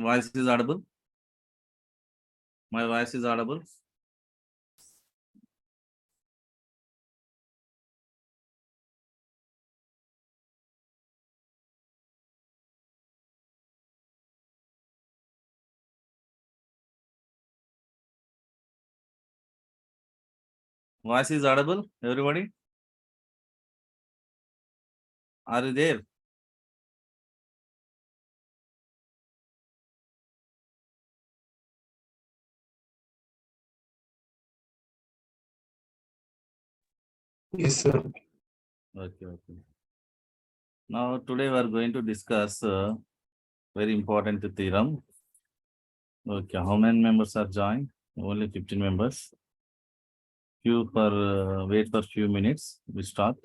Voice is audible? My voice is audible? Voice is audible, everybody? Are you there? Yes, sir. Okay. Now, today we are going to discuss very important theorem. Okay, how many members are joined? Only 15 members. Wait for few minutes. We start.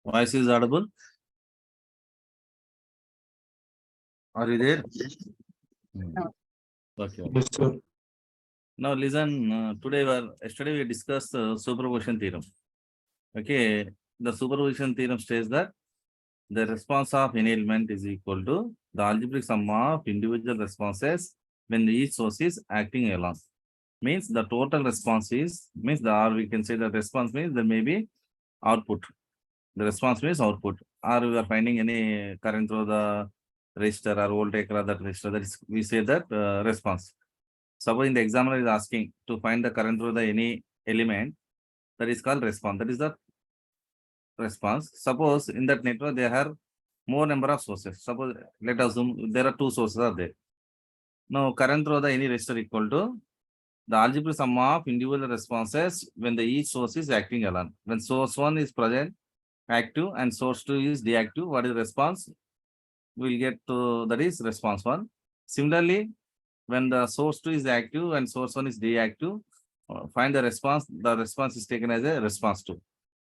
Voice is audible. Are you there? Okay. Yes, sir. Now listen, yesterday we discussed superposition theorem. Okay, the superposition theorem states that the response of any element is equal to the algebraic sum of individual responses when each source is acting along. Means the total response is, or we can say the response means there may be output. The response means output. Or we are finding any current through the resistor or voltage or that resistor, that is, we say that response. Suppose in the examiner is asking to find the current through the any element, that is called response. That is the response. Suppose in that network there are more number of sources. Suppose let us assume there are two sources are there. Now current through the any resistor equal to the algebraic sum of individual responses when the each source is acting alone. When source 1 is present, active, and source 2 is deactive, what is the response? We'll get to that is response 1. Similarly, when the source 2 is active and source 1 is deactive, find the response is taken as a response 2.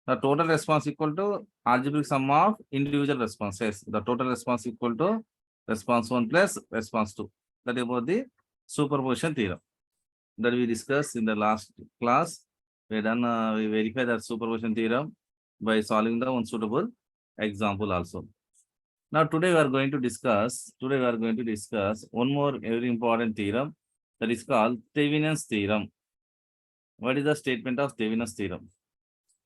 The total response equal to algebraic sum of individual responses. The total response equal to response 1 plus response 2. That is about the superposition theorem that we discussed in the last class. We verify that superposition theorem by solving the one suitable example also. Now today we are going to discuss one more very important theorem that is called Thevenin's theorem. What is the statement of Thevenin's theorem?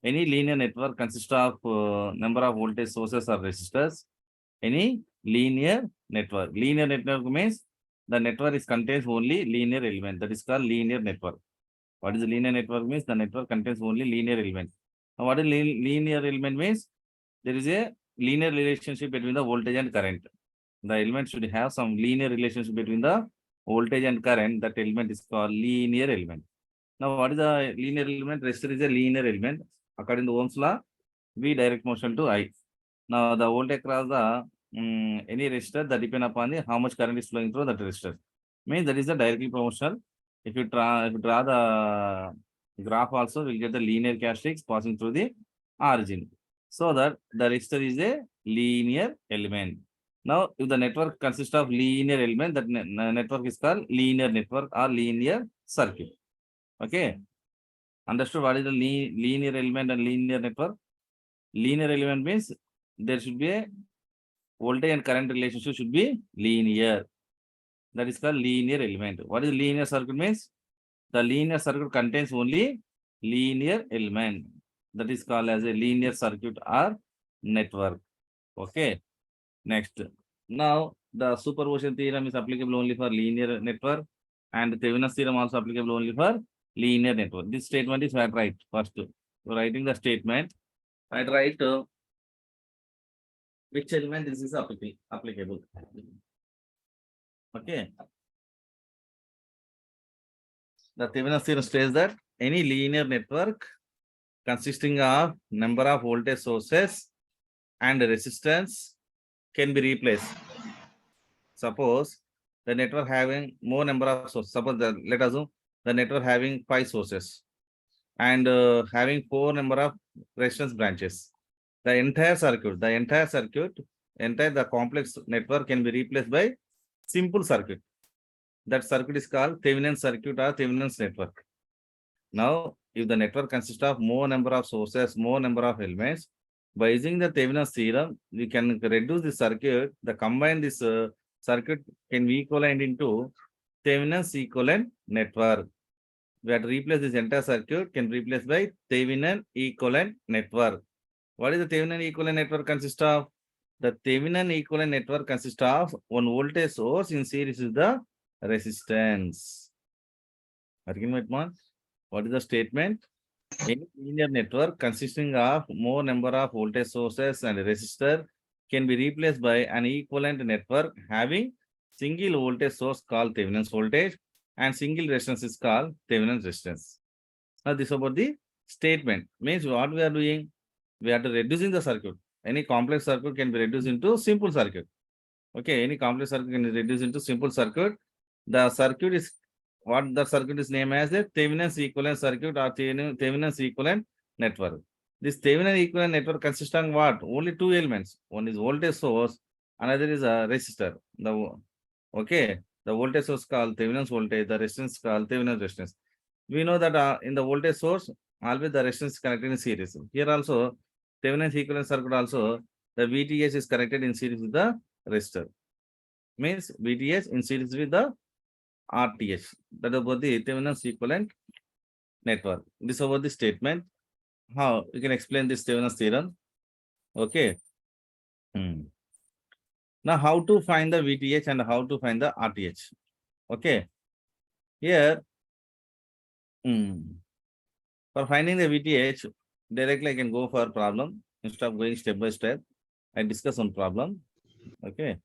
Any linear network consists of number of voltage sources or resistors. Any linear network. Linear network means the network is contains only linear element. That is called linear network. What is a linear network means? The network contains only linear element. Now, what is linear element means? There is a linear relationship between the voltage and current. The element should have some linear relationship between the voltage and current. That element is called linear element. Now, what is the linear element? Resistor is a linear element. According to Ohm's law, V direct motion to I. Now, the voltage across the any resistor that depend upon the how much current is flowing through that resistor. Means that is the directly proportional. If you draw the graph also, we'll get the linear characteristics passing through the origin. So that the resistor is a linear element. Now, if the network consists of linear element, that network is called linear network or linear circuit. Okay. Understood what is the linear element and linear network? Linear element means there should be a voltage and current relationship should be linear. That is called linear element. What is linear circuit means? The linear circuit contains only linear element. That is called as a linear circuit or network. Okay. Next. Now, the superposition theorem is applicable only for linear network and Thevenin's theorem also applicable only for linear network. This statement is right. First, writing the statement, I write which element this is applicable. Okay. The Thevenin's theorem states that any linear network consisting of number of voltage sources and resistance can be replaced. Suppose the network having more number of sources. Suppose let us assume the network having 5 sources and having 4 number of resistance branches. The entire the complex network can be replaced by simple circuit. That circuit is called Thevenin circuit or Thevenin's network. Now, if the network consists of more number of sources, more number of elements, by using the Thevenin's theorem, we can reduce the circuit. The combined this circuit can be equivalent into Thevenin's equivalent network. We have to replace this entire circuit can be replaced by Thevenin equivalent network. What is the Thevenin equivalent network consist of? The Thevenin equivalent network consists of one voltage source in series with the resistance. What is the statement? Any linear network consisting of more number of voltage sources and resistor can be replaced by an equivalent network having single voltage source called Thevenin's voltage and single resistance is called Thevenin's resistance. Now, this is about the statement. Means what we are doing? We are reducing the circuit. Any complex circuit can be reduced into simple circuit. Okay, any complex circuit can be reduced into simple circuit. The circuit is what the circuit is named as a Thevenin's equivalent circuit or Thevenin's equivalent network. This Thevenin equivalent network consists of what? Only 2 elements. One is voltage source, another is a resistor. The voltage source called Thevenin's voltage, the resistance called Thevenin's resistance. We know that in the voltage source, always the resistance is connected in series. Here also, Thevenin's equivalent circuit also, the VTH is connected in series with the resistor. Means VTH in series with the RTH. That is about the Thevenin's equivalent network. This is about the statement. How you can explain this Thevenin's theorem? Okay. Now, how to find the VTH and how to find the RTH? Okay. Here, for finding the VTH, directly I can go for problem instead of going step by step. I discuss one problem. Okay.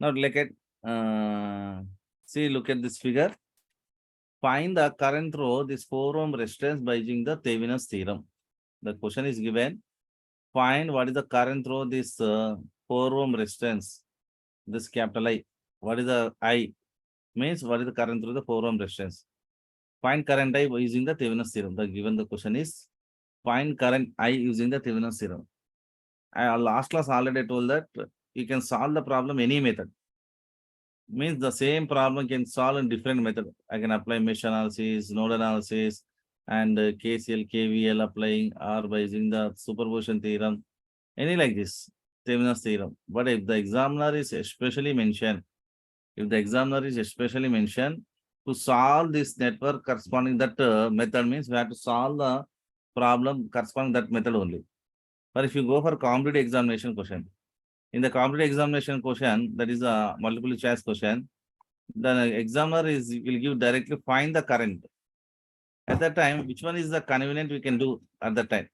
Now, look at this figure. Find the current through this 4 ohm resistance by using the Thevenin's theorem. The question is given. Find what is the current through this 4 ohm resistance. This capital I. What is the I? Means what is the current through the 4 ohm resistance. Find current I using the Thevenin's theorem. The given the question is find current I using the Thevenin's theorem. Last class already told that you can solve the problem any method. Means the same problem can solve in different method. I can apply mesh analysis, node analysis, and KCL, KVL applying or by using the superposition theorem, any like this, Thevenin's theorem. But if the examiner is especially mentioned, to solve this network corresponding that method means we have to solve the problem corresponding that method only. But if you go for competitive examination question, in the competitive examination question, that is a multiple choice question, the examiner will give directly find the current. At that time, which one is the convenient we can do at that time?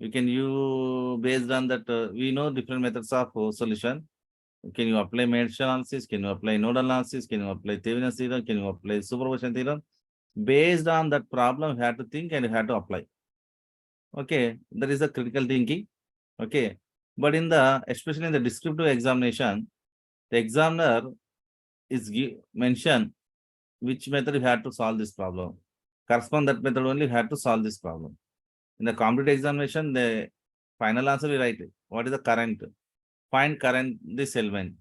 We can use based on that, we know different methods of solution. Can you apply mesh analysis? Can you apply nodal analysis? Can you apply Thevenin's theorem? Can you apply superposition theorem? Based on that problem, you have to think and you have to apply. Okay, that is the critical thinking. Okay, but in the, especially in the descriptive examination, the examiner is mention which method you have to solve this problem. Correspond that method only you have to solve this problem. In the competitive examination, the final answer we write what is the current. Find current this element.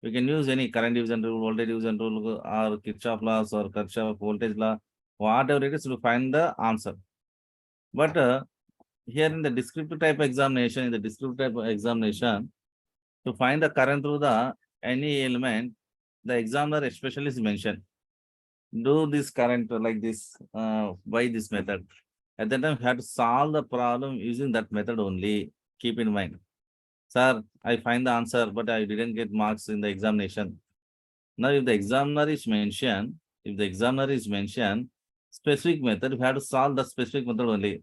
We can use any current division rule, voltage division rule, or Kirchhoff laws or Kirchhoff voltage law, whatever it is to find the answer. But here in the descriptive type examination, to find the current through the any element, the examiner especially is mentioned. Do this current like this by this method. At that time, you have to solve the problem using that method only. Keep in mind. Sir, I find the answer, but I didn't get marks in the examination. Now, if the examiner is mentioned, specific method, you have to solve the specific method only.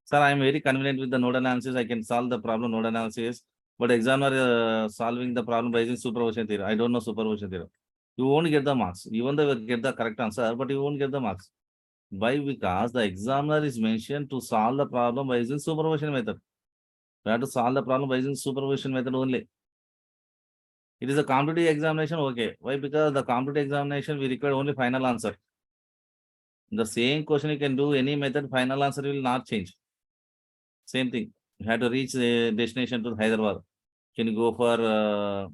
Sir, I am very convenient with the node analysis. I can solve the problem node analysis, but examiner solving the problem by using superposition theorem. I don't know superposition theorem. You won't get the marks. Even though you get the correct answer, but you won't get the marks. Why? Because the examiner is mentioned to solve the problem by using superposition method. You have to solve the problem by using superposition method only. It is a competitive examination, okay. Why? Because the competitive examination, we require only final answer. The same question you can do any method, final answer will not change. Same thing. You have to reach the destination to Hyderabad. Can you go for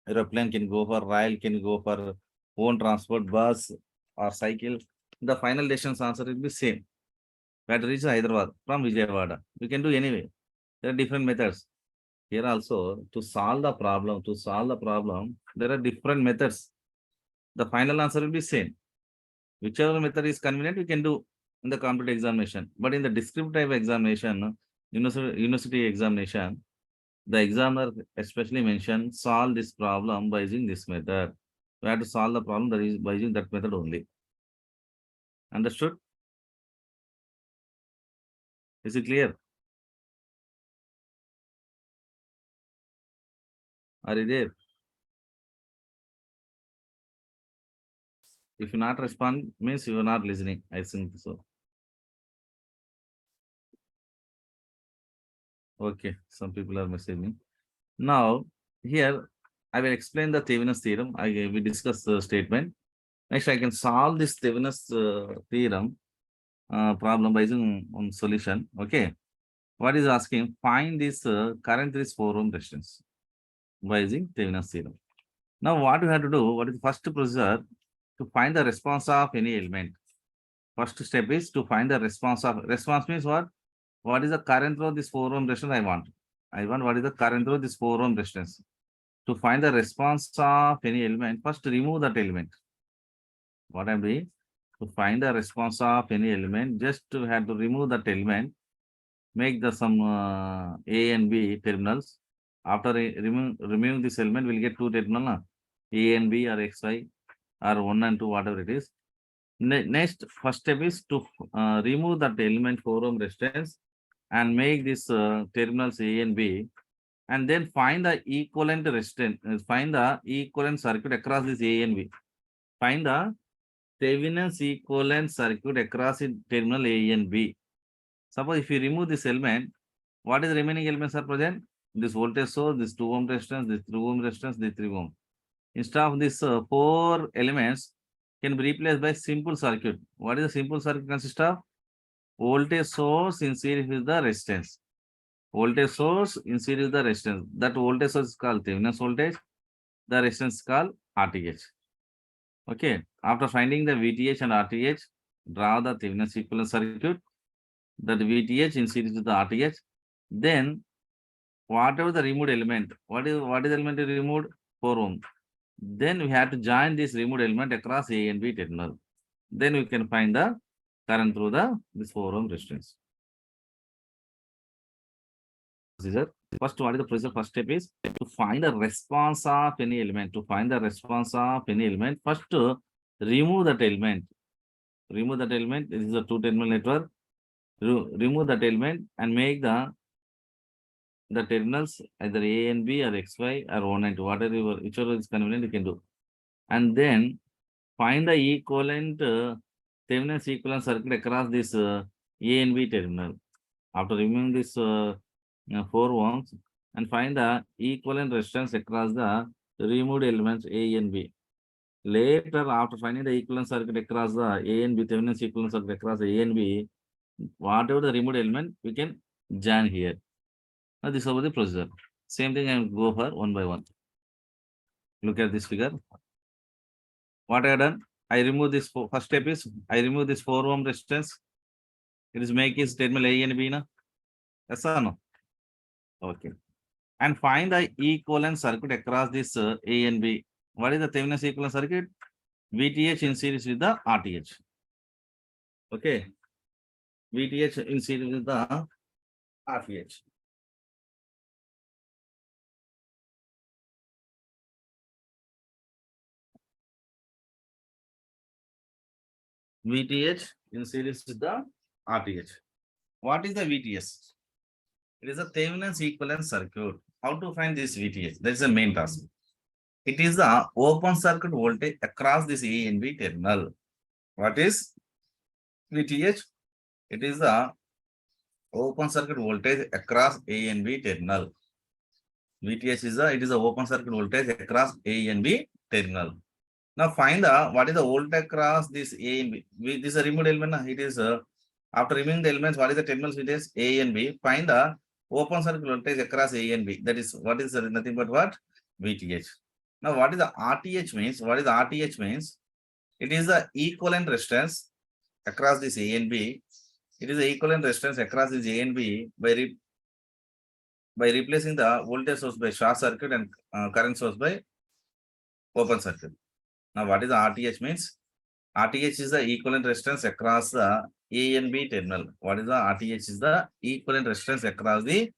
aeroplane? Can you go for rail? Can you go for own transport, bus or cycle? The final destination answer will be same. We have to reach Hyderabad from Vijayawada. We can do anyway. There are different methods. Here also, to solve the problem, there are different methods. The final answer will be same. Whichever method is convenient, we can do in the competitive examination. But in the descriptive examination, university examination, the examiner especially mentioned solve this problem by using this method. We have to solve the problem that is by using that method only. Understood? Is it clear? Are you there? If you not respond, means you are not listening. I think so. Okay, some people are messaging. Now, here I will explain the Thevenin's theorem. We discuss the statement. Next, I can solve this Thevenin's theorem problem by using solution. Okay. What is asking? Find this current is 4 ohm resistance by using Thevenin's theorem. Now, what you have to do? What is the first procedure to find the response of any element? First step is to find the response of means what? What is the current through this 4 ohm resistance? I want what is the current through this 4 ohm resistance. To find the response of any element, first remove that element. What I'm doing? To find the response of any element, just to have to remove that element, make the some A and B terminals. After removing this element, we'll get two terminals, A and B or XY or 1 and 2, whatever it is. Next, first step is to remove that element 4 ohm resistance and make this terminals A and B, and then find the equivalent resistance, find the equivalent circuit across this A and B. Find the Thevenin's equivalent circuit across in terminal A and B. Suppose if you remove this element, what is the remaining elements are present? This voltage source, this 2 ohm resistance, this 3 ohm resistance, this 3 ohm. Instead of this 4 elements can be replaced by simple circuit. What is the simple circuit consist of? Voltage source in series with the resistance. Voltage source in series with the resistance. That voltage source is called Thevenin's voltage. The resistance is called RTH. Okay. After finding the VTH and RTH, draw the Thevenin's equivalent circuit. That VTH in series with the RTH. Then whatever the removed element, what is the element removed? 4 ohm. Then we have to join this removed element across A and B terminal. Then we can find the current through this 4 ohm resistance. First, what is the procedure? First step is to find the response of any element. To find the response of any element, first remove that element. Remove that element. This is a 2-terminal network. Remove that element and make the terminals either A and B or XY or 1 and 2, whatever, whichever is convenient, you can do. And then find the equivalent Thevenin's equivalent circuit across this A and B terminal. After removing this 4 ohms and find the equivalent resistance across the removed elements A and B. Later, after finding the equivalent circuit across the A and B, Thevenin's equivalent circuit across A and B, whatever the removed element, we can join here. Now, this is the procedure. Same thing, I will go for one by one. Look at this figure. What I have done? I remove this. First step is I remove this 4 ohm resistance. It is make is terminal A and B, na? Yes or no? Okay. And find the equivalent circuit across this A and B. What is the Thevenin's equivalent circuit? VTH in series with the RTH. Okay. VTH in series with the RTH. VTH in series with the RTH. What is the VTH? It is a Thevenin's equivalent circuit. How to find this VTH? That is the main task. It is the open circuit voltage across this A and B terminal. What is VTH? It is the open circuit voltage across A and B terminal. VTH is the open circuit voltage across A and B terminal. Now find the what is the voltage across this A and B. This is a removed element. It is after removing the elements, what is the terminals voltage A and B? Find the open circuit voltage across A and B. That is what is nothing but what? VTH. Now what is the RTH means? What is the RTH means? It is the equivalent resistance across this A and B. It is the equivalent resistance across this A and B by replacing the voltage source by short circuit and current source by open circuit. Now what is the RTH means? RTH is the equivalent resistance across the A and B terminal. What is the RTH is the equivalent resistance across the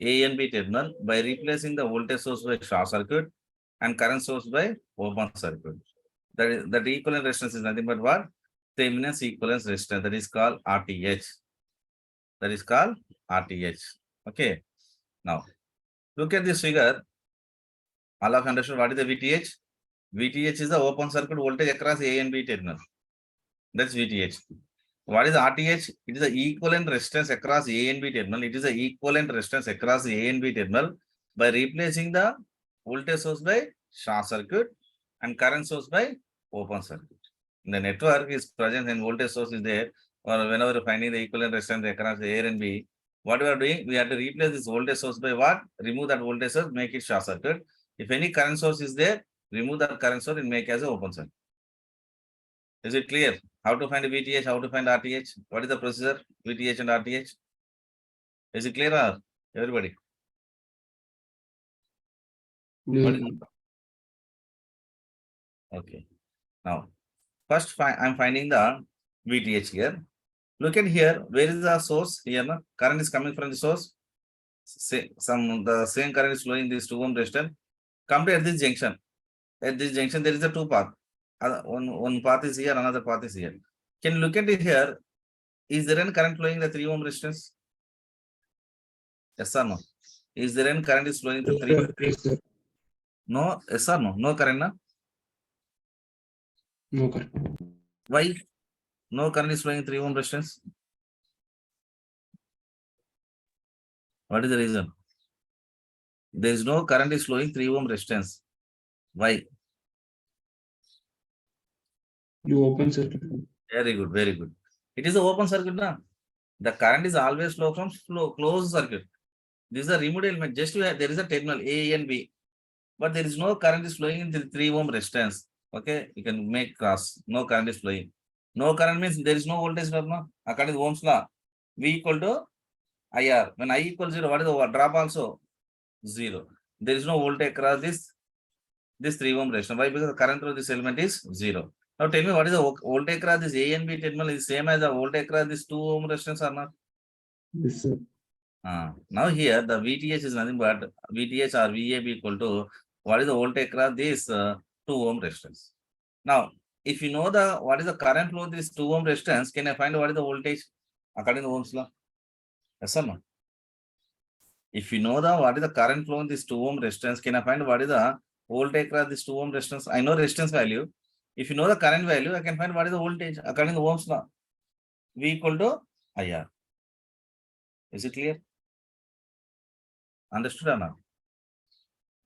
A and B terminal by replacing the voltage source by short circuit and current source by open circuit. That equivalent resistance is nothing but what? Thevenin's equivalence resistance. That is called RTH. That is called RTH. Okay. Now, look at this figure. All of you understood what is the VTH? VTH is the open circuit voltage across A and B terminal. That's VTH. What is RTH? It is the equivalent resistance across A and B terminal. It is the equivalent resistance across A and B terminal by replacing the voltage source by short circuit and current source by open circuit. The network is present and voltage source is there, or whenever you're finding the equivalent resistance across the A and B, what we are doing, we have to replace this voltage source by what? Remove that voltage source, make it short circuit. If any current source is there, remove that current source and make as an open circuit. Is it clear? How to find VTH, how to find RTH? What is the procedure? VTH and RTH? Is it clear, everybody? Yes. Okay. Now, first I'm finding the VTH here. Look at here. Where is the source here? No? Current is coming from the source. The same current is flowing this 2 ohm resistor. Come to this junction. At this junction, there is a 2 path. One path is here, another path is here. Can you look at it here? Is there any current flowing the 3 ohm resistance? Yes or no? Is there any current is flowing to 3? Yes, sir. No, yes or no? No current, na? No current. Why? No current is flowing in 3 ohm resistance. What is the reason? There is no current is flowing 3 ohm resistance. Why? You open circuit. Very good, very good. It is an open circuit now. The current is always flow from closed circuit. This is a remote element. Just there is a terminal A and B, but there is no current is flowing in the 3 ohm resistance. Okay, you can make cross. No current is flowing. No current means there is no voltage drop. No? According to Ohm's law, V equal to IR. When I equal 0, what is the drop also? 0. There is no voltage across this 3 ohm resistance. Why? Because the current through this element is 0. Now tell me what is the voltage across this A and B terminal is same as the voltage across this 2 ohm resistance or not? Yes, sir. Now here the VTH is nothing but VTH or VAB equal to what is the voltage across this 2 ohm resistance. Now, if you know the what is the current flow this 2 ohm resistance, can I find what is the voltage according to Ohm's law? Yes or no? If you know the what is the current flow in this 2 ohm resistance, can I find what is the voltage across this 2 ohm resistance? I know resistance value. If you know the current value, I can find what is the voltage according to Ohm's law. V equal to IR. Is it clear? Understood or not?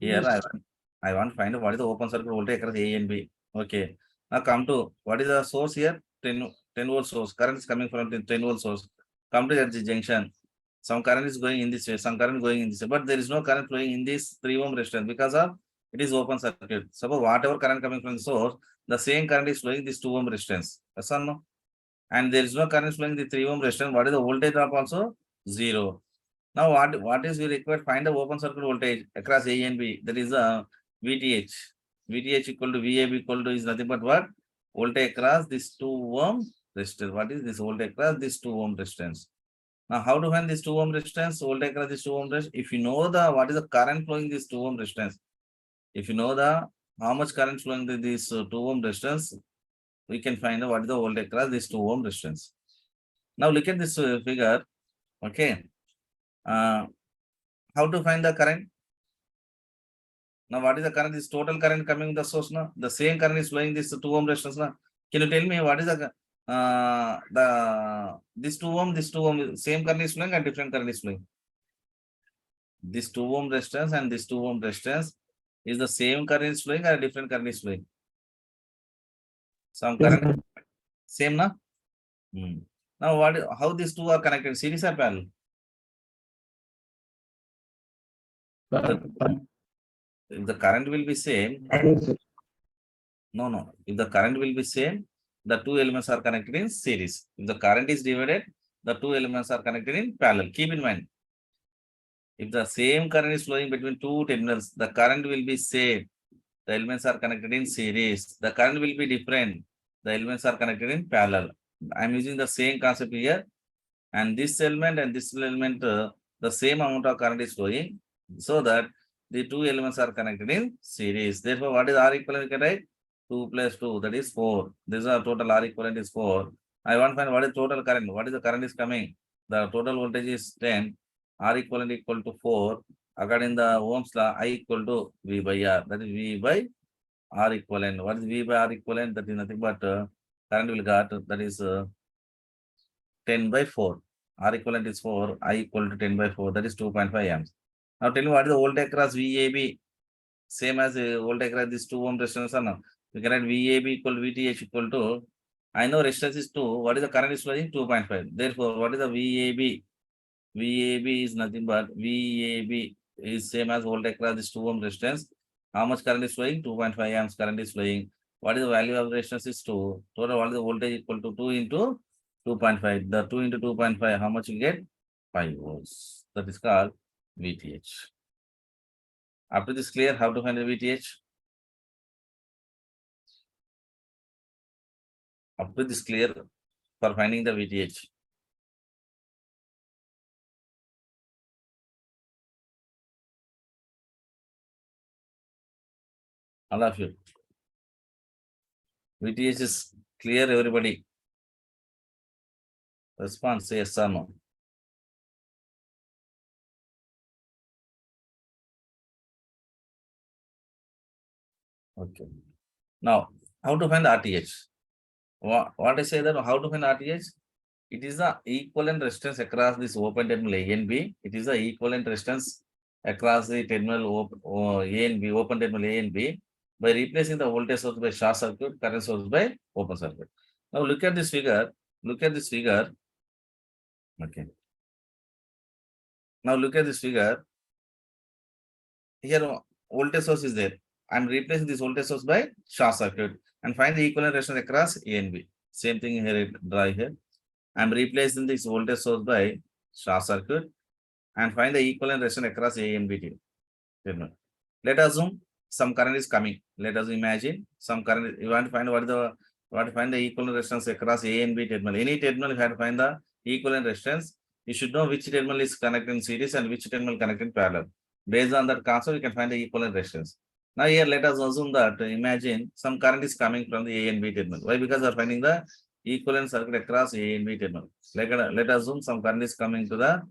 Here Yes. I want to find out what is the open circuit voltage across A and B. Okay. Now come to what is the source here? 10 volt source. Current is coming from 10 volt source. Come to that junction. Some current is going in this way, some current going in this way, but there is no current flowing in this 3 ohm resistance because of it is open circuit. Suppose whatever current coming from the source, the same current is flowing this 2 ohm resistance. Yes or no? And there is no current flowing the 3 ohm resistance. What is the voltage drop also? 0. Now what is we required? Find the open circuit voltage across A and B. That is a VTH. VTH equal to VAB equal to is nothing but what? Voltage across this 2 ohm resistance. What is this voltage across this 2 ohm resistance? Now how to find this 2 ohm resistance? Voltage across this 2 ohm resistance. If you know the what is the current flowing this 2 ohm resistance, if you know the how much current flowing this 2 ohm resistance, we can find out what is the voltage across this 2 ohm resistance. Now look at this figure. Okay. How to find the current? Now, what is the current? This total current coming the source now. The same current is flowing this 2 ohm resistance now. Can you tell me what is the this 2 ohm same current is flowing or different current is flowing? This 2 ohm resistance and this 2 ohm resistance is the same current is flowing or different current is flowing? Some Yes, current sir. same na? Now how these two are connected? Series or parallel? If the current will be same, Yes, sir. no. If the current will be same, the two elements are connected in series. If the current is divided, the two elements are connected in parallel. Keep in mind, if the same current is flowing between two terminals, the current will be same. The elements are connected in series. The current will be different. The elements are connected in parallel. I'm using the same concept here. And this element and this element, the same amount of current is flowing, so that the two elements are connected in series. Therefore, what is R equivalent? You can write 2 plus 2, that is 4. This is our total R equivalent is 4. I want to find what is total current. What is the current is coming? The total voltage is 10. R equivalent equal to 4. According to the Ohm's law, I equal to V by R. That is V by R equivalent. What is V by R equivalent? That is nothing but current will got, that is 10 by 4. R equivalent is 4, I equal to 10 by 4, that is 2.5 amps. Now tell me what is the voltage across VAB? Same as voltage across this 2 ohm resistance or no? We can write VAB equal VTH equal to, I know resistance is 2, what is the current is flowing? 2.5. Therefore, what is the VAB? VAB is nothing but VAB is same as voltage across this 2 ohm resistance. How much current is flowing? 2.5 amps current is flowing. What is the value of resistance is 2. Total what is the voltage equal to 2 into 2.5. The 2 into 2.5, how much you get? 5 volts. That is called VTH. After this clear, how to find the VTH? Up to this clear for finding the VTH. All of you. VTH is clear, everybody. Response, yes or no. Okay. Now, how to find the RTH? What I say that how to find RTH? It is the equivalent resistance across this open terminal A and B. It is the equivalent resistance across the terminal A and B, open terminal A and B, by replacing the voltage source by short circuit, current source by open circuit. Now look at this figure. Look at this figure. Okay. Now look at this figure. Here voltage source is there. I'm replacing this voltage source by short circuit and find the equivalent resistance across A and B. Same thing here, draw here. I'm replacing this voltage source by short circuit and find the equivalent resistance across A and B terminal. Let us assume some current is coming. Let us imagine some current. You want to find what to find the equivalent resistance across A and B terminal. Any terminal you have to find the equivalent resistance. You should know which terminal is connected in series and which terminal connected in parallel. Based on that concept, you can find the equivalent resistance. Now here let us assume that imagine some current is coming from the A and B terminal. Why? Because we are finding the equivalent circuit across A and B terminal. Let us assume some current is coming to the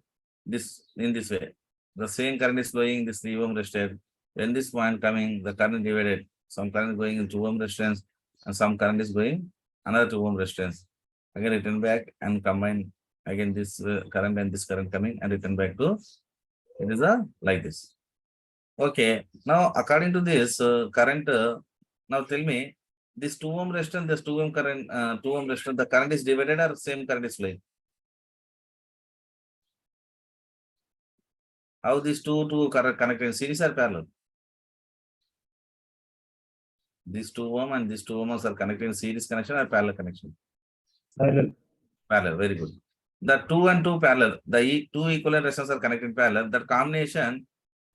in this way. The same current is flowing this 3 ohm resistor. When this point coming, the current divided. Some current is going in 2 ohm resistance and some current is going another 2 ohm resistance. Again return back and combine again this current and this current coming and return back to it is like this. Okay. Now according to this current, now tell me this 2 ohm resistance, this 2 ohm current, 2 ohm resistance, the current is divided or same current is flowing? How these two current connected in series or parallel? These 2 ohm and these 2 ohms are connected in series connection or parallel connection? Parallel. Parallel, very good. The 2 and 2 parallel, the two equivalent resistors are connected in parallel. That combination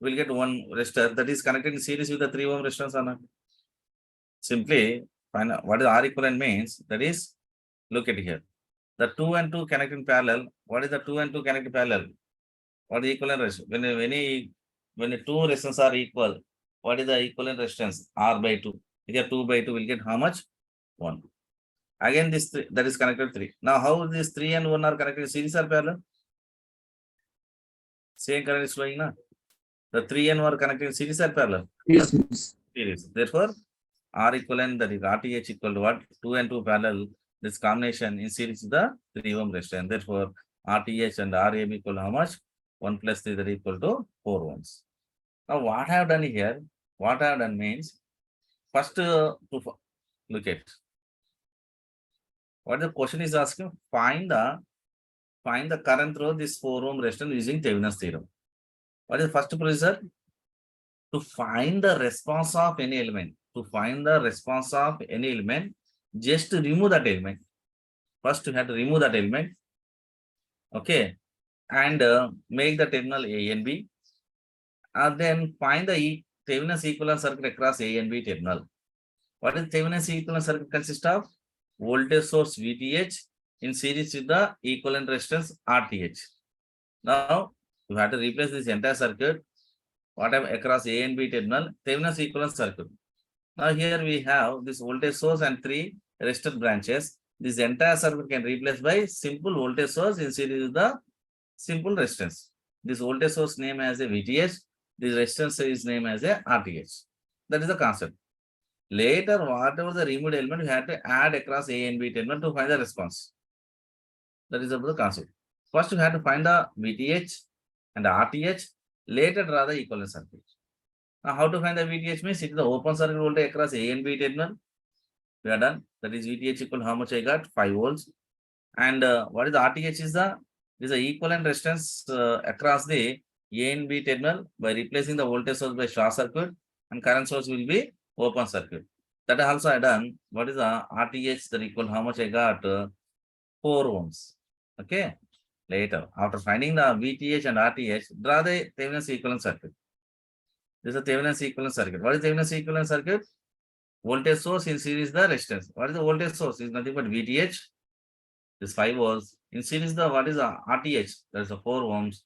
will get one resistor that is connected in series with the 3 ohm resistance or not? Simply find out what is R equivalent means. That is, look at here. The 2 and 2 connected in parallel. What is the 2 and 2 connected parallel? What is equivalent resistance? When the two resistance are equal, what is the equivalent resistance? R by 2. Here 2 by 2 will get how much? 1. Again, this 3, that is connected 3. Now, how this 3 and 1 are connected in series or parallel? Same current is flowing now. The 3 and 1 are connected in series or parallel? Yes, yes. Series. Therefore, R equivalent, that is RTH equal to what? 2 and 2 parallel. This combination in series is the 3 ohm resistance. Therefore, RTH and RAB equal to how much? 1 plus 3, that is equal to 4 ohms. Now, what I have done here? What I have done means, first look at what the question is asking. Find the current through this 4 ohm resistance using Thevenin's theorem. What is the first procedure? To find the response of any element. To find the response of any element, just to remove that element. First, you have to remove that element. Okay. And make the terminal A and B. And then find the Thevenin's equivalent circuit across A and B terminal. What is Thevenin's equivalent circuit consist of? Voltage source VTH in series with the equivalent resistance RTH. Now, you have to replace this entire circuit, whatever across A and B terminal, Thevenin's equivalent circuit. Now, here we have this voltage source and 3 resistor branches. This entire circuit can replace by simple voltage source in series with the simple resistance. This voltage source name as a VTH. This resistance is named as a RTH. That is the concept. Later, whatever the removed element, you have to add across A and B terminal to find the response. That is about the concept. First, you have to find the VTH and the RTH. Later, draw the equivalent circuit. Now, how to find the VTH means it is the open circuit voltage across A and B terminal. We are done. That is VTH equal how much I got? 5 volts. And what is the RTH is the equivalent resistance across the A and B terminal by replacing the voltage source by short circuit, and current source will be open circuit. That also I done. What is the RTH that equal how much I got? 4 ohms. Okay. Later, after finding the VTH and RTH, draw the Thevenin's equivalent circuit. This is a Thevenin's equivalent circuit. What is Thevenin's equivalent circuit? Voltage source in series the resistance. What is the voltage source? Is nothing but VTH. This 5 volts. In series the what is the RTH? That is a 4 ohms.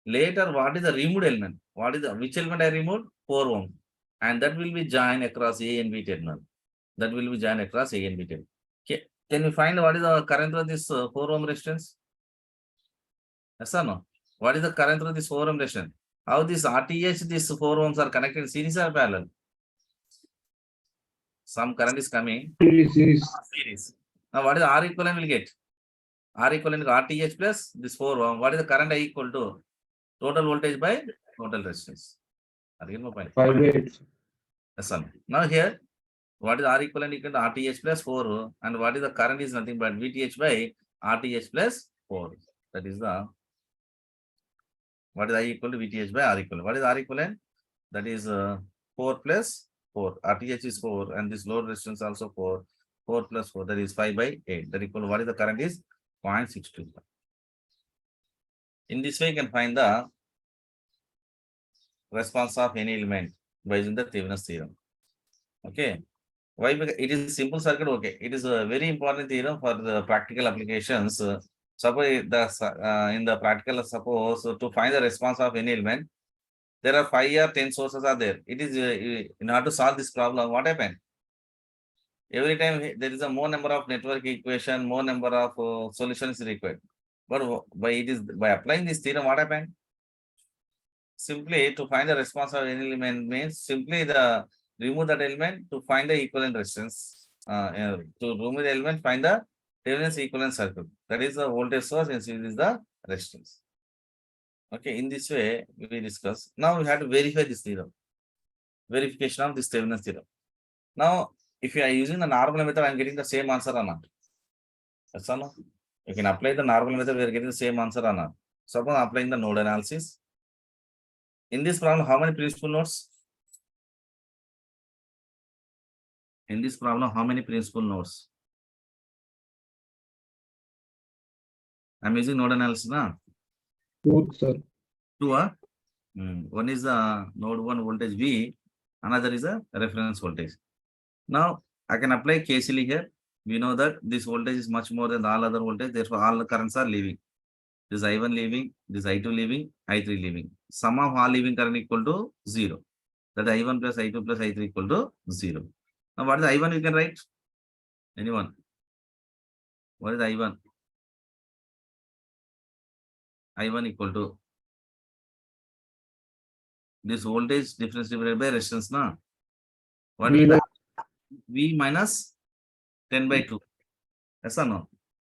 Later, what is the removed element? What is the which element I removed? 4 ohms. And that will be joined across A and B terminal. That will be joined across A and B terminal. Okay. Can we find what is the current through this 4 ohm resistance? Yes or no? What is the current through this 4 ohm resistance? How this RTH, these 4 ohms are connected in series or parallel? Some current is coming. Series. Series. Now what is R equivalent will get? R equivalent RTH plus this 4 ohm. What is the current I equal to? Total voltage by total resistance. Again, my point. 5 by 8. That's all. Now here, what is R equivalent equal to RTH plus 4 and what is the current is nothing but VTH by RTH plus 4. That is the, what is I equal to VTH by R equivalent. What is R equivalent? That is 4 plus 4. RTH is 4 and this load resistance also 4. 4 plus 4, that is 5 by 8. That equal to what is the current is 0.62. In this way, you can find the response of any element by using the Thevenin's theorem. Okay. Why? Because it is simple circuit. Okay. It is a very important theorem for the practical applications. Suppose in the practical, suppose to find the response of any element, there are 5 or 10 sources are there. It is in order to solve this problem, what happened? Every time there is a more number of network equation, more number of solutions required. But by applying this theorem, what happened? Simply to find the response of any element means simply the remove that element to find the equivalent resistance. To remove the element, find the Thevenin's equivalent circuit. That is the voltage source and this is the resistance. Okay, in this way we discuss. Now we have to verify this theorem. Verification of this Thevenin's theorem. Now, if you are using the normal method, I am getting the same answer or not? Yes or no? You can apply the normal method, we are getting the same answer or not. Suppose applying the node analysis. In this problem, how many principal nodes? In this problem, how many principal nodes? I am using node analysis now. 2, sir. 2. One is the node 1 voltage V, another is a reference voltage. Now, I can apply KCL here. We know that this voltage is much more than all other voltage, therefore all the currents are leaving. This I1 leaving, this I2 leaving, I3 leaving. Sum of all leaving current equal to 0. That I1 plus I2 plus I3 equal to 0. Now, what is I1 you can write? Anyone? What is I1? I1 equal to this voltage difference divided by resistance. Na? What is V minus 10 by 2. Yes or no?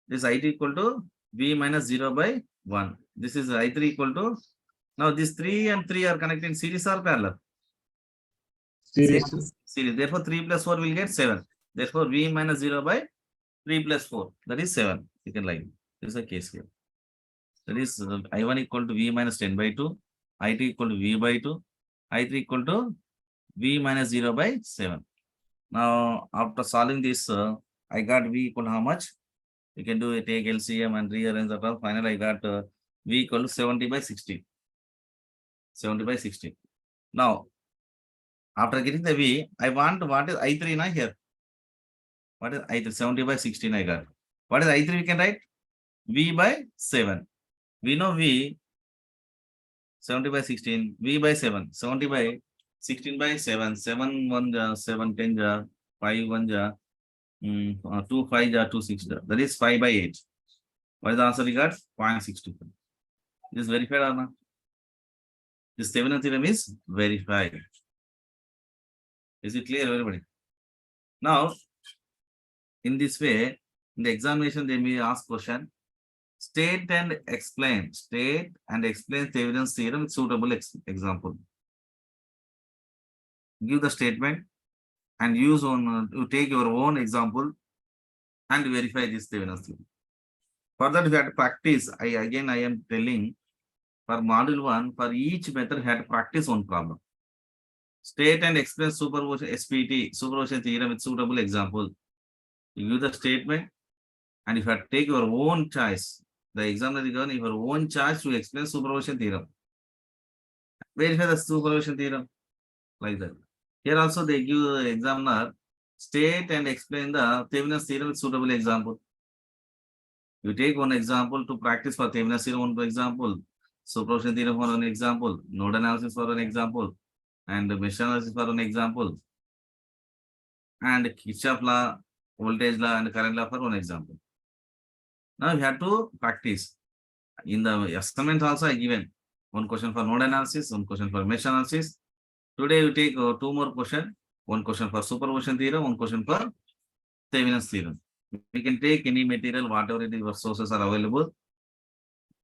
This I2 equal to V minus 0 by 1. This is I3 equal to, now this 3 and 3 are connected in series or parallel? Series. Series. Therefore, 3 plus 4 will get 7. Therefore, V minus 0 by 3 plus 4. That is 7. You can write. This is the case here. That is I1 equal to V minus 10 by 2. I2 equal to V by 2. I3 equal to V minus 0 by 7. Now, after solving this, I got V equal to how much? You can do take LCM and rearrange that all. Finally, I got V equal to 70 by 60. 70 by 60. Now, after getting the V, I want what is I3 now here? What is I3? 70 by 16 I got. What is I3 we can write? V by 7. We know V 70 by 16, V by 7. 70 by 16 by 7. 7 1 ja, 7 10 ja, 5 1 ja, 2 5 ja, 2 6 ja. That is 5 by 8. What is the answer we got? 0.62. This is verified or not? This Thevenin theorem is verified. Is it clear, everybody? Now, in this way, in the examination, they may ask question, state and explain Thevenin's theorem with suitable example. Give the statement and use on, you take your own example and verify this Thevenin's theorem. For that, we have to practice. I am telling, for module 1, for each method, you have to practice one problem. State and explain superposition SPT, superposition theorem with suitable example. You give the statement, and if you have to take your own choice, the examiner is given your own choice to explain superposition theorem. Verify the superposition theorem like that. Here also they give the examiner state and explain the Thevenin's theorem with suitable example. You take one example to practice for Thevenin's theorem, one example, superposition theorem for one example, node analysis for an example, and mesh analysis for an example, and Kirchhoff law, voltage law, and current law for one example. Now you have to practice. In the assignment also I given one question for node analysis, one question for mesh analysis. Today we take 2 more questions, one question for superposition theorem, one question for Thevenin's theorem. We can take any material, whatever it is, your sources are available.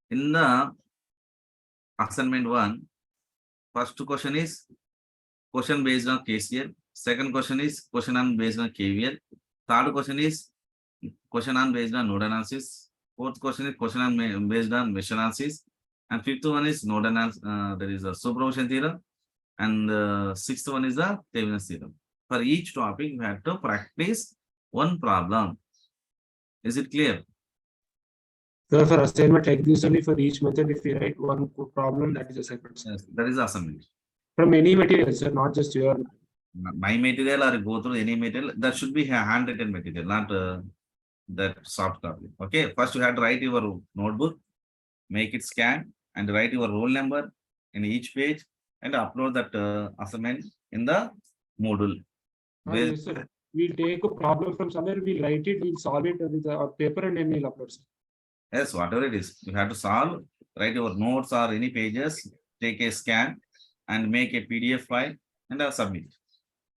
In the assignment 1, first question is question based on KCL. Second question is question on based on KVL. Third question is question on based on node analysis. Fourth question is question on based on mesh analysis. And fifth one is node analysis. There is a superposition theorem. And sixth one is the Thevenin theorem. For each topic, you have to practice one problem. Is it clear? So for assignment like this only for each method, if we write one problem, that is a separate. Yes, that is the assignment. From any material, sir, not just your. My material or go through any material, that should be a handwritten material, not that soft copy. Okay, first you have to write your notebook, make it scan, and write your roll number in each page, and upload that assignment in the Moodle. Yes, sir. We'll take a problem from somewhere, we'll write it, we'll solve it with a paper, and then we'll upload, sir. Yes, whatever it is, you have to solve, write your notes or any pages, take a scan, and make a PDF file and submit.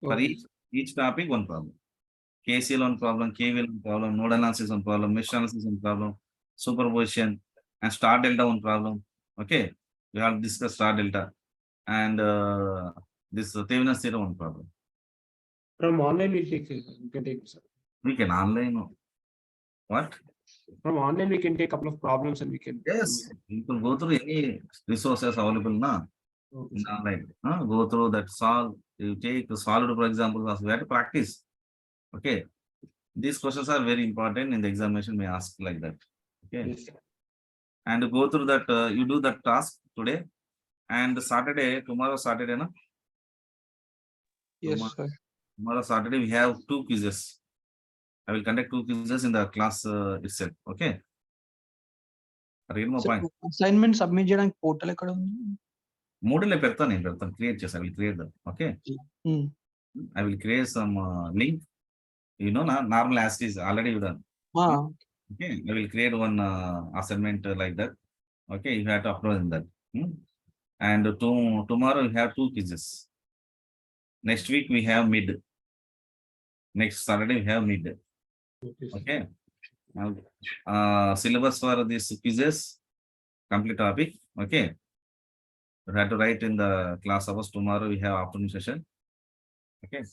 For Okay. each topic, one problem. KCL one problem, KVL one problem, node analysis one problem, mesh analysis one problem, superposition, and star delta one problem. Okay, we have discussed star delta, and this Thevenin theorem one problem. From online, we'll take, we can take, sir. We can online. What? From online, we can take a couple of problems and we can. Yes, you can go through any resources available now. Okay, In sir. online, go through that solve. You take the solved, for example, we have to practice. Okay, these questions are very important in the examination. May ask like that. Okay, Yes, sir. and go through that. You do that task today, and Saturday, tomorrow Saturday, no? Yes, Tomorrow, sir. tomorrow Saturday we have 2 quizzes. I will conduct 2 quizzes in the class itself. Okay. Read more point. Assignment submit చేయడానికి portal ఎక్కడ ఉంది? Moodle పెడతాను create చేసి. I will create them. Okay. I will create some link. You know, normal as is already done. Okay. I will create one assignment like that. Okay. You have to upload in that. And tomorrow we have 2 quizzes. Next week we have mid. Next Saturday we have mid. Okay. Now, syllabus for this quizzes, complete topic. Okay. You have to write in the class hours. Tomorrow we have afternoon session. Okay.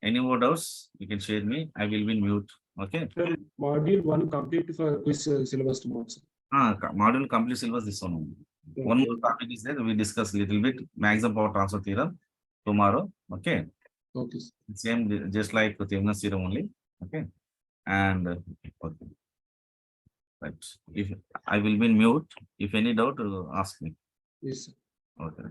Any more doubts, you can share me. I will be in mute. Okay. Sir, module 1 complete for quiz syllabus tomorrow, sir. Module complete syllabus this one. One more topic is there. We discuss little bit maximum power transfer theorem tomorrow. Okay. Okay, sir. Same just like the Thevenin theorem only. Okay. And okay. Right. If I will be in mute. If any doubt, ask me. Yes, sir. Okay.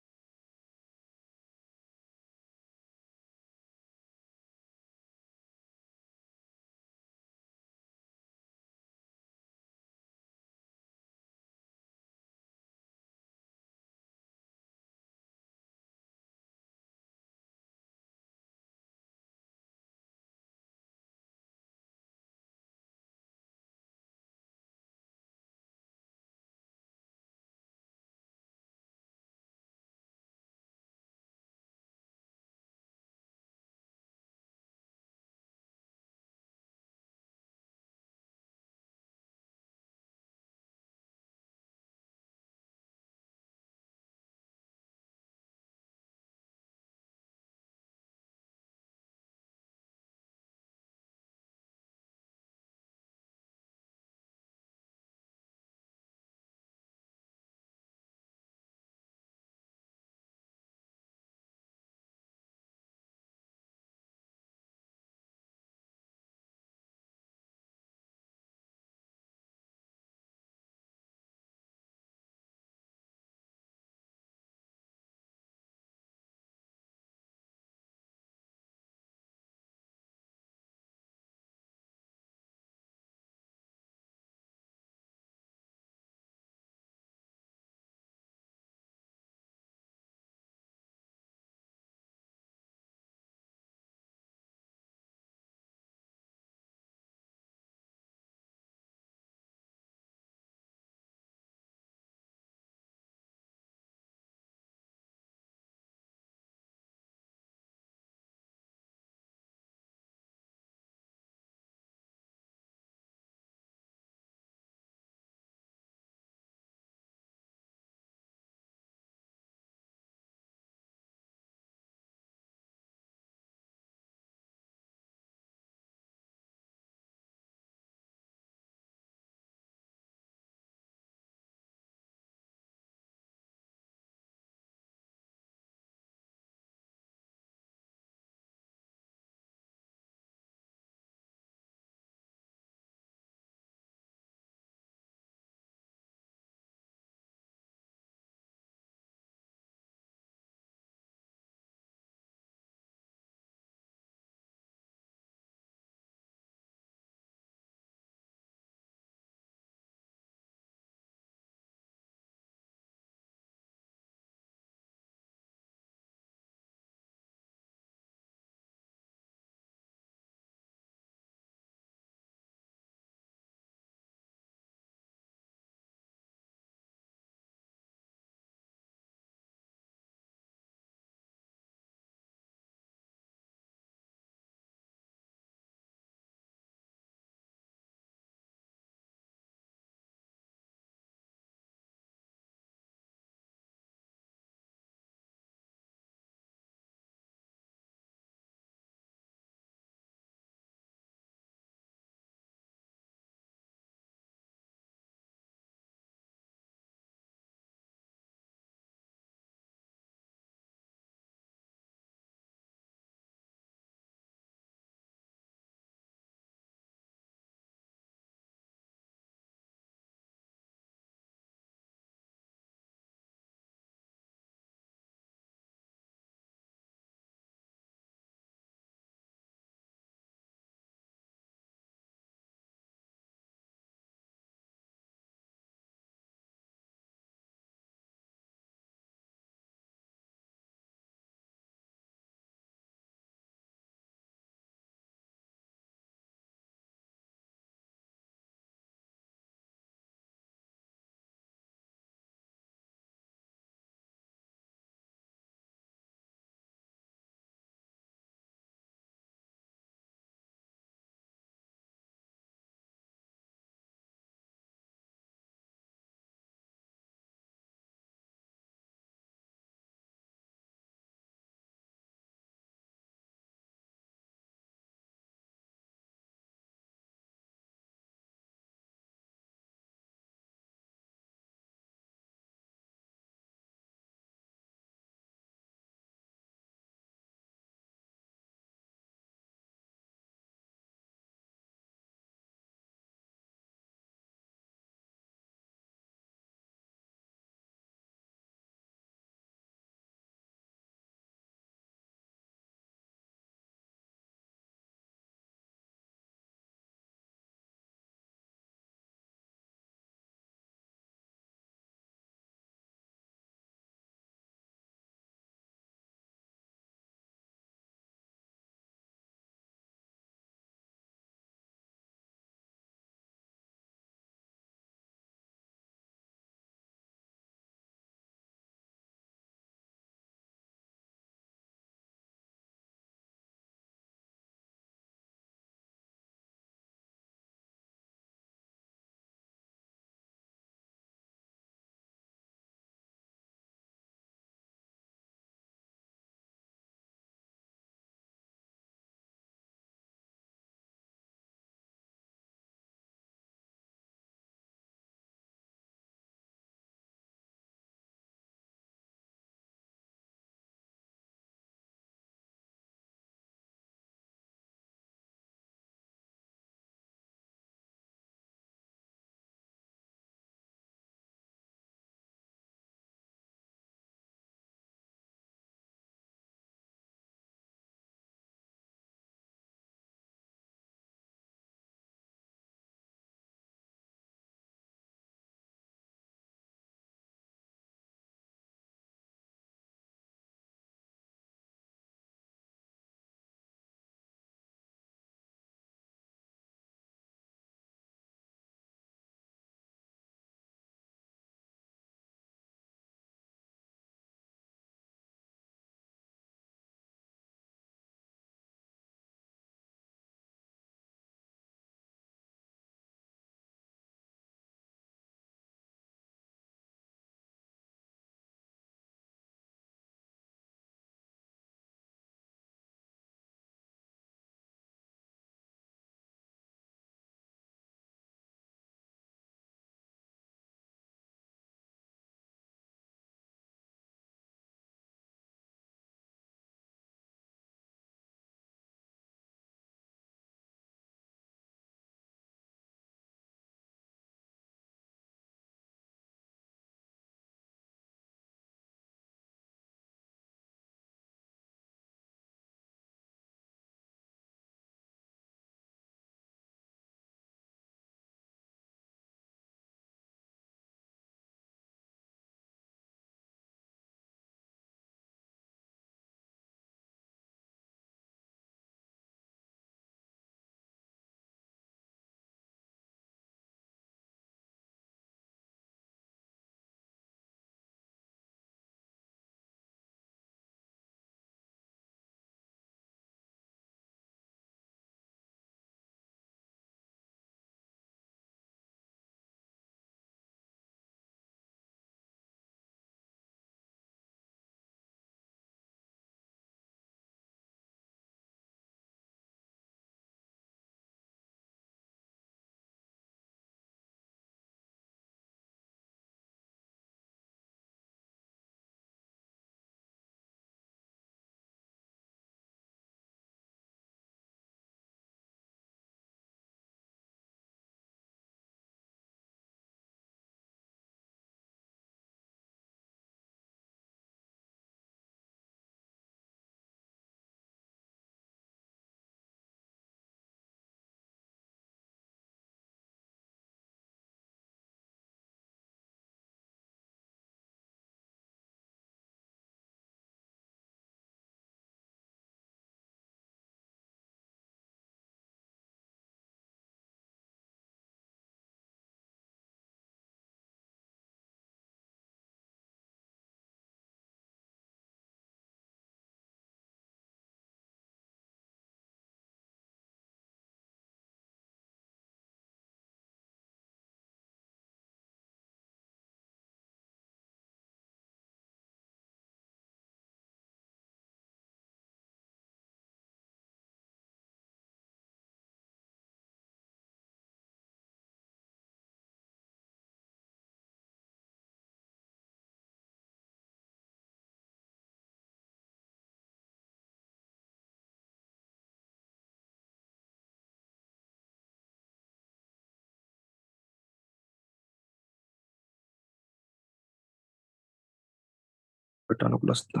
పెట్టాను ఒకటి వస్తా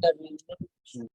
that will